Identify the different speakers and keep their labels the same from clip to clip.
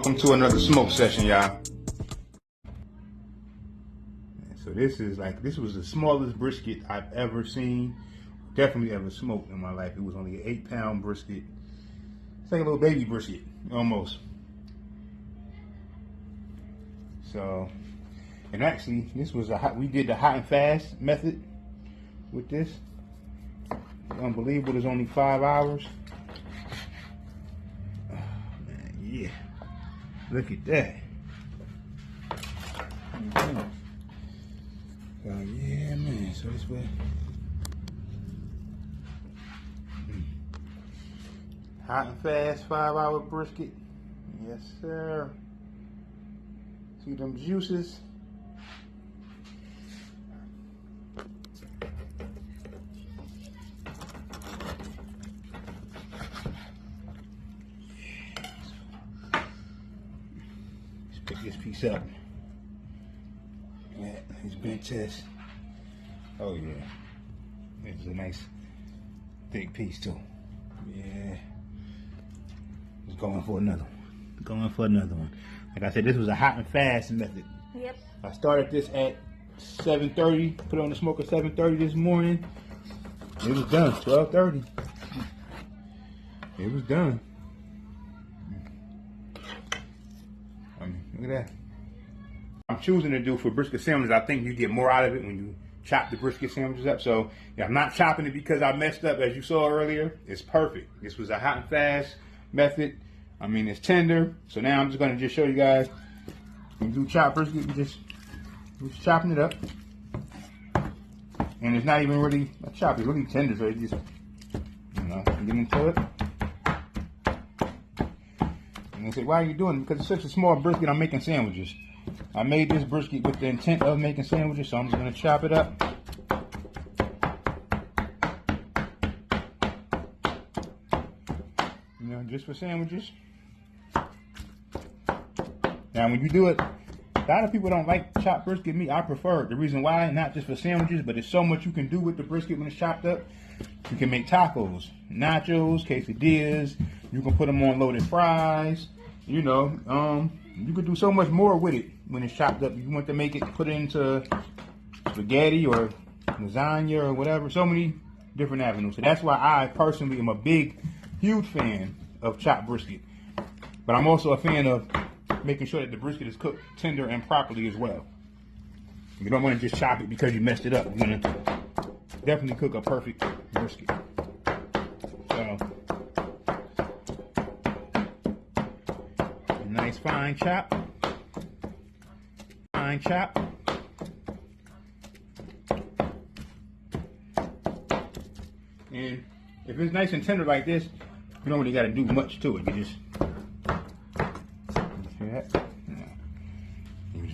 Speaker 1: Welcome to another smoke session, y'all. So this was the smallest brisket I've ever seen, definitely ever smoked in my life. It was only an 8-pound brisket. It's like a little baby brisket, almost. So, and actually, this was we did the hot and fast method with this. Unbelievable, it's only 5 hours. Oh, man, yeah. Look at that. Yeah, man. So this way. Hot and fast 5-hour brisket. Yes, sir. See them juices. Let's pick this piece up. Yeah, his bench test. Oh yeah, this is a nice thick piece too. Yeah, just going for another one. Going for another one. Like I said, this was a hot and fast method.
Speaker 2: Yep.
Speaker 1: I started this at 7:30. Put on the smoke at 7:30 this morning. It was done 12:30. It was done. Look at that. I'm choosing to do for brisket sandwiches. I think you get more out of it when you chop the brisket sandwiches up. So yeah, I'm not chopping it because I messed up, as you saw earlier. It's perfect. This was a hot and fast method. I mean, it's tender. So now I'm just going to just show you guys. When you do chop brisket, you just chopping it up. And it's not even really a chop. It's really tender. So you just, get into it. And they say, why are you doing it? Because it's such a small brisket, I'm making sandwiches. I made this brisket with the intent of making sandwiches, so I'm just going to chop it up. Just for sandwiches. Now, when you do it, a lot of people don't like chopped brisket meat. I prefer it. The reason why, not just for sandwiches, but there's so much you can do with the brisket when it's chopped up. You can make tacos, nachos, quesadillas. You can put them on loaded fries. You can do so much more with it when it's chopped up. If you want to make it, put it into spaghetti or lasagna or whatever. So many different avenues. So that's why I personally am a huge fan of chopped brisket. But I'm also a fan of making sure that the brisket is cooked tender and properly as well. You don't want to just chop it because you messed it up. You're going to definitely cook a perfect brisket. So, a nice fine chop. Fine chop. And if it's nice and tender like this, you don't really got to do much to it. You just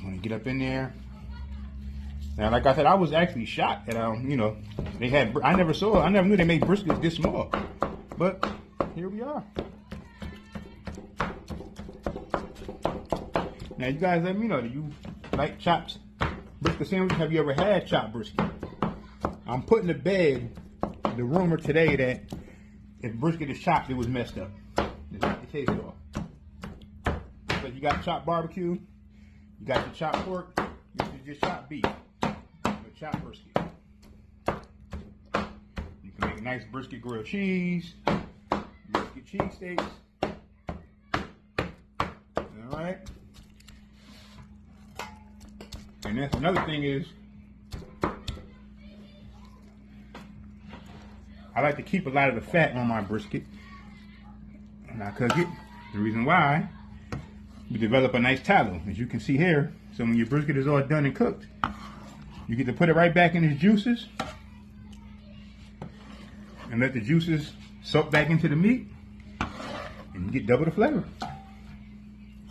Speaker 1: want to get up in there. Now, like I said, I was actually shocked that they had. I never knew they made briskets this small. But here we are. Now, you guys let me know, do you like chopped brisket sandwiches? Have you ever had chopped brisket? I'm putting to bed the rumor today that if brisket is chopped, it was messed up. It's not the case at all. But you got chopped barbecue, you got your chopped pork, you can just chop beef, but chopped brisket. You can make a nice brisket grilled cheese, brisket cheesesteaks. All right. And that's another thing is, I like to keep a lot of the fat on my brisket when I cook it. The reason why, you develop a nice tallow, as you can see here. So when your brisket is all done and cooked, you get to put it right back in its juices and let the juices soak back into the meat, and you get double the flavor.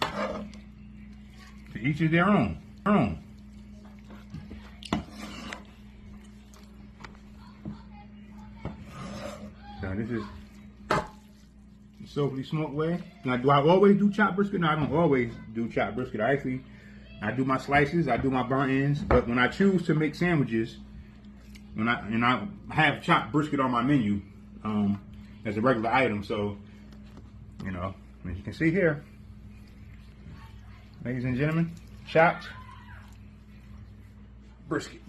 Speaker 1: To each is their own. So this is the softly smoked way. Now, do I always do chopped brisket? No, I don't always do chopped brisket. I do my slices, I do my burnt ends. But when I choose to make sandwiches, I have chopped brisket on my menu as a regular item. So, as you can see here, Ladies and gentlemen, chopped brisket.